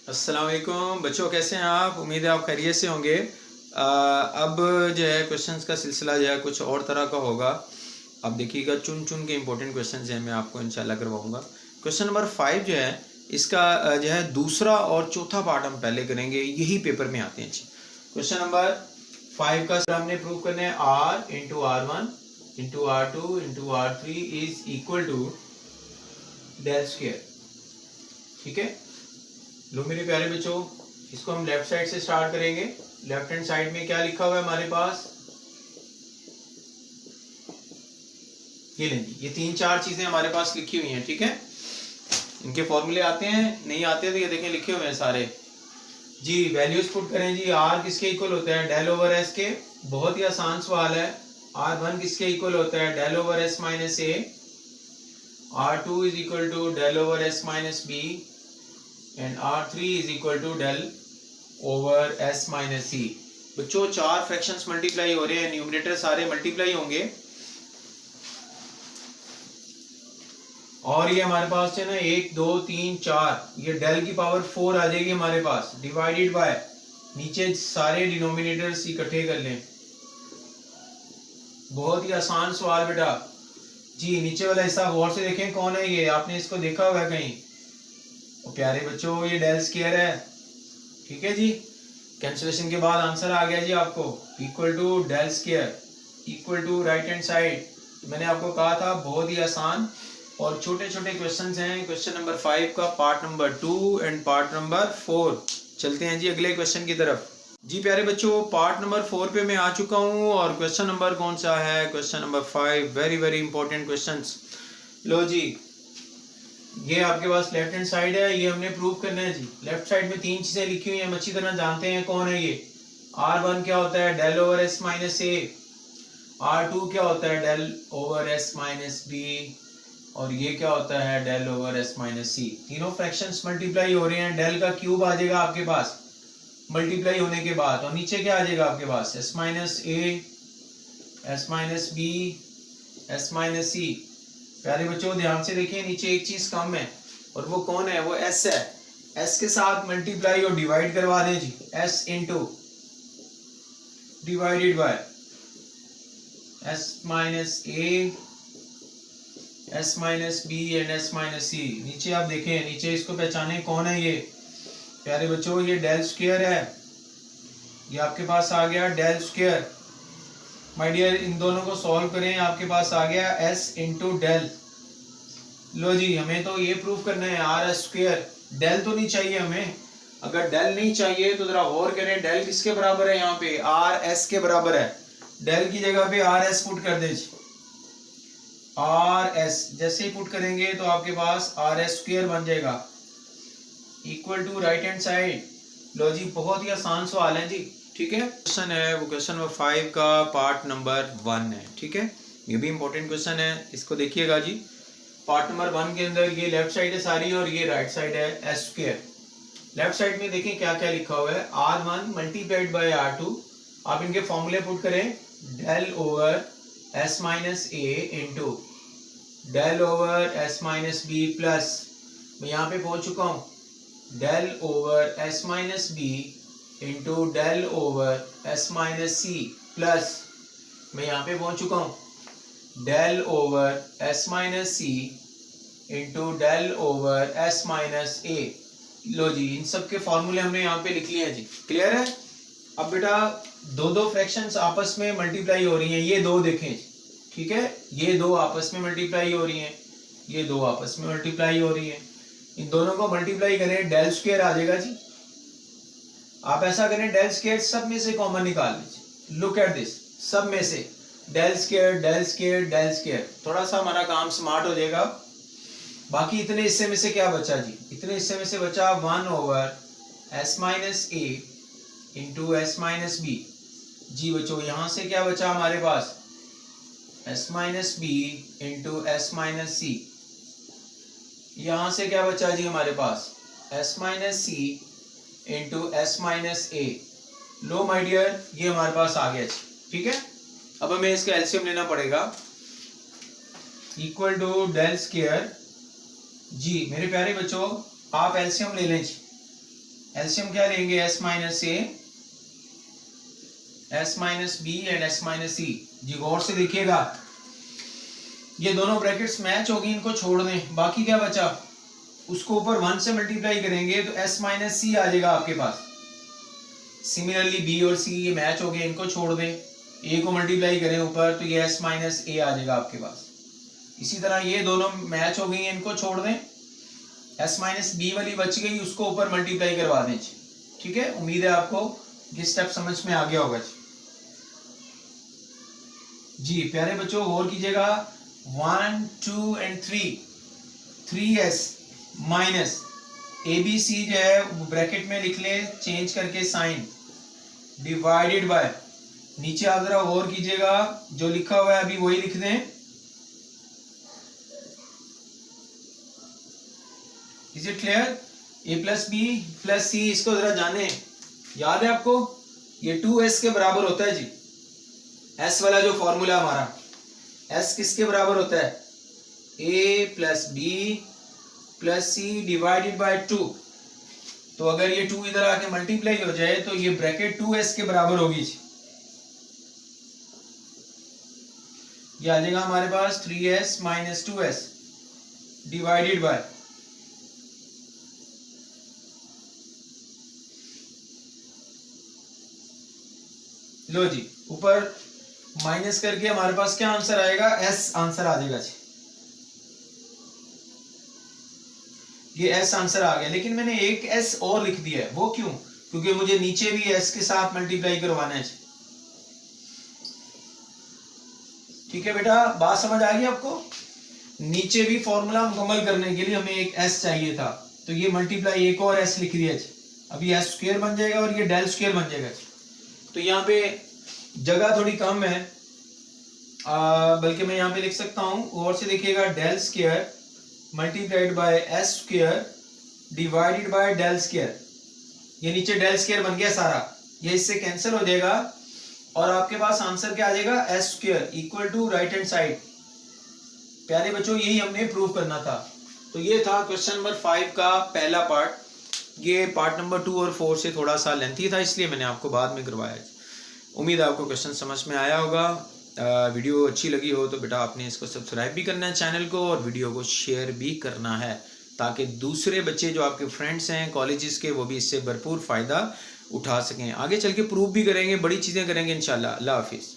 अस्सलाम वालेकुम बच्चों, कैसे हैं आप? उम्मीद है आप खैरियत से होंगे। अब जो है क्वेश्चंस का सिलसिला जो है कुछ और तरह का होगा। आप देखिएगा, चुन चुन के इंपॉर्टेंट क्वेश्चंस हैं, मैं आपको इंशाल्लाह करवाऊंगा। क्वेश्चन नंबर 5 जो है इसका जो है दूसरा और चौथा पार्ट हम पहले करेंगे, यही पेपर में आते हैं। क्वेश्चन नंबर 5 का हमने प्रूव करना है R into R1 into R2 into R3 is equal to del square. ठीक है, लो मेरे प्यारे बच्चों, इसको हम लेफ्ट साइड से स्टार्ट करेंगे। लेफ्ट हैंड साइड में क्या लिखा हुआ है हमारे पास? ये लें जी, ये 3-4 चीजें हमारे पास लिखी हुई हैं। ठीक है, इनके फॉर्मूले आते हैं, नहीं आते तो ये देखें लिखे हुए हैं सारे जी। वैल्यूज पुट करें जी। आर किसके इक्वल होता है? डेल ओवर एस के। बहुत ही आसान सवाल है। R1 किसके इक्वल होता है? Del over S minus A. R2 is equal to del over S minus B and R3 is equal to del over S minus C. बच्चों 4 फ्रैक्शंस मल्टीप्लाई हो रहे हैं, न्यूमरेटर सारे मल्टीप्लाई होंगे और ये हमारे पास है ना 1 2 3 4, ये डेल की पावर 4 आ जाएगी हमारे पास, डिवाइडेड बाय नीचे सारे डिनोमिनेटर्स इकट्ठे कर लें। बहुत ही आसान सवाल बेटा जी। नीचे वाला हिस्सा गौर से देखें, कौन है ये? आपने इसको देखा हुआ है कहीं? और प्यारे बच्चों ये डेल स्क्वायर है। ठीक है जी, कैंसिलेशन के बाद आंसर आ गया जी आपको, equal to del square equal to right hand side. मैंने आपको कहा था बहुत ही आसान और छोटे छोटे क्वेश्चंस हैं। क्वेश्चन नंबर 5 का part number 2 and part number 4। चलते हैं जी अगले क्वेश्चन की तरफ। जी प्यारे बच्चों, पार्ट नंबर 4 पे मैं आ चुका हूँ और क्वेश्चन नंबर कौन सा है? Question number 5। Very very important question. लो जी, ये आपके पास लेफ्ट हैंड साइड है, ये हमने प्रूव करना है जी। लेफ्ट साइड में 3 चीजें लिखी हुई हैं, हम अच्छी तरह जानते हैं कौन है ये। R1 क्या होता है? डेल ओवर S माइनस ए। R2 क्या होता है? Del over S minus b. और ये क्या होता है? Del over S minus c. तीनों फ्रैक्शंस मल्टीप्लाई हो रहे हैं, डेल का क्यूब आ जाएगा आपके पास मल्टीप्लाई होने के बाद, और नीचे क्या आ जाएगा आपके पास? S minus A, S minus B, S minus C. प्यारे बच्चों ध्यान से देखिए, नीचे एक चीज कम है और वो कौन है? वो S है। S के साथ मल्टीप्लाई और डिवाइड करवा दें जी। S into divided by S minus A, S minus B and S minus C. नीचे आप देखें, नीचे इसको पहचाने, कौन है ये? प्यारे बच्चों ये डेल स्क्वायर है। ये आपके पास आ गया डेल स्क्वायर। माय डियर, इन दोनों को सॉल्व करें, आपके पास आ गया S इंटू डेल। लो जी, हमें तो ये प्रूफ करना है आर स्क्वायर। डेल तो नहीं चाहिए हमें। अगर डेल नहीं चाहिए तो जरा गौर करें, डेल किसके बराबर है? यहाँ पे आर एस के बराबर है। डेल की जगह पे आर एस पुट कर दे। आर एस जैसे ही पुट करेंगे तो आपके पास आर एस स्क्वायर बन जाएगा equal to right hand side. लो जी, बहुत ही आसान सवाल है जी। ठीक है, क्वेश्चन है वो क्वेश्चन नंबर 5 का पार्ट नंबर 1 है। ठीक है, ये भी इंपॉर्टेंट क्वेश्चन है, इसको देखिएगा जी। पार्ट नंबर 1 के अंदर ये लेफ्ट साइड है सारी और ये राइट साइड है एस स्क्वायर। लेफ्ट साइड में देखें क्या क्या लिखा हुआ है। R1 multiplied by R2। आप इनके फॉर्मूले पुट करें, del over S minus A into del over S minus B plus, मैं यहाँ पे पहुंच चुका हूँ, del over S minus B into del over S minus C plus, मैं यहाँ पे पहुंच चुका हूँ, del over S minus C into del over S minus A. लो जी, इन सब के फॉर्मूले हमने यहाँ पे लिख लिए हैं जी। क्लियर है? अब बेटा दो दो फ्रैक्शंस आपस में मल्टीप्लाई हो रही हैं, ये दो देखें। ठीक है, ये दो आपस में मल्टीप्लाई हो रही हैं, ये दो आपस में मल्टीप्लाई हो रही हैं। इन दोनों को मल्टीप्लाई करें, डेल स्क्वायर आ जाएगा जी। आप ऐसा करें, डेल स्क्वायर सब में से कॉमन निकाल लीजिए। लुक एट दिस, सब में से del square del square del square, थोड़ा सा हमारा काम स्मार्ट हो जाएगा। बाकी इतने हिस्से में से क्या बचा जी? इतने हिस्से में से बचा 1 over S minus A into S minus B. जी बच्चों, यहां से क्या बचा हमारे पास? S minus B into S minus C. यहां से क्या बचा जी हमारे पास? S minus C into S minus A. लो माय डियर, ये हमारे पास आ गया जी। ठीक है, अब हमें इसका एलसीएम लेना पड़ेगा, इक्वल टू डेल स्क्वायर जी। मेरे प्यारे बच्चों, आप एलसीएम ले लें जी। एलसीएम क्या लेंगे, S minus A, S minus B and S minus C. जी गौर से देखिएगा, ये दोनों ब्रैकेट्स मैच होगी, इनको छोड़ दें, बाकी क्या बचा, उसको ऊपर 1 से मल्टीप्लाई करेंगे तो s माइनस सी आ जाएगा आपके पास। सिमिलरली b और c ये मैच हो गए, इनको छोड़ दें, a को मल्टीप्लाई करें ऊपर तो ये s माइनस a आ जाएगा आपके पास। इसी तरह ये दोनों मैच हो गई हैं, इनको छोड़ दें, s माइनस b वाली बच गई, उसको ऊपर मल्टीप्लाई करवा दें। ठीक है, उम्मीद है आपको ये स्टेप समझ में आ गया होगा जी। प्यारे बच्चों गौर कीजिएगा, 1 2 एंड 3s माइनस ABC जो है ब्रैकेट में लिख ले चेंज करके साइन, डिवाइडेड बाय, नीचे आप जरा गौर कीजिएगा, जो लिखा हुआ है अभी वही लिख दें। Is it clear? a plus B plus C, इसको जरा जाने, याद है आपको, ये 2s के बराबर होता है जी। s वाला जो फॉर्मूला हमारा, s किसके बराबर होता है, a plus B plus c divided by 2। तो अगर ये 2 इधर आके मल्टीप्लाई हो जाए तो ये ब्रैकेट 2s के बराबर होगी। ये आ जाएगा हमारे पास 3s minus 2s divided by, लो जी ऊपर माइनस करके हमारे पास क्या आंसर आएगा, s आंसर आ जाएगा जी। ये s आंसर आ गया, लेकिन मैंने एक s और लिख दिया है, वो क्यों, क्योंकि मुझे नीचे भी s के साथ मल्टीप्लाई करवाना है। ठीक है बेटा, बात समझ आ गई आपको, नीचे भी फॉर्मूला मुकम्मल करने के लिए हमें एक s चाहिए था, तो ये मल्टीप्लाई एक और s लिख दिया, अभी s स्क्वायर बन जाएगा और ये डेल स्क्वायर बन जाएगा। तो यहाँ पे जगह थोड़ी कम है, बल्कि मैं यहाँ पे लिख सकता हूँ, और से देखिएगा, del square multiplied by S square divided by del square. ये नीचे डेल स्क्वायर बन गया सारा, ये इससे कैंसिल हो जाएगा और आपके पास आंसर क्या आ जाएगा, S square equal to right hand side. प्यारे बच्चों यही हमने प्रूव करना था। तो ये था क्वेश्चन नंबर 5 का पहला पार्ट। ये पार्ट नंबर 2 और 4 से थोड़ा सा लेंथी था, इसलिए मैंने आपको बाद में करवाया। उम्मीद है आपको क्वेश्चन समझ में आया होगा। वीडियो अच्छी लगी हो तो बेटा आपने इसको सब्सक्राइब भी करना है चैनल को, और वीडियो को शेयर भी करना है, ताकि दूसरे बच्चे जो आपके फ्रेंड्स हैं कॉलेजेस के, वो भी इससे भरपूर फ़ायदा उठा सकें। आगे चल के प्रूव भी करेंगे, बड़ी चीज़ें करेंगे इंशाल्लाह। अल्लाह हाफिज़।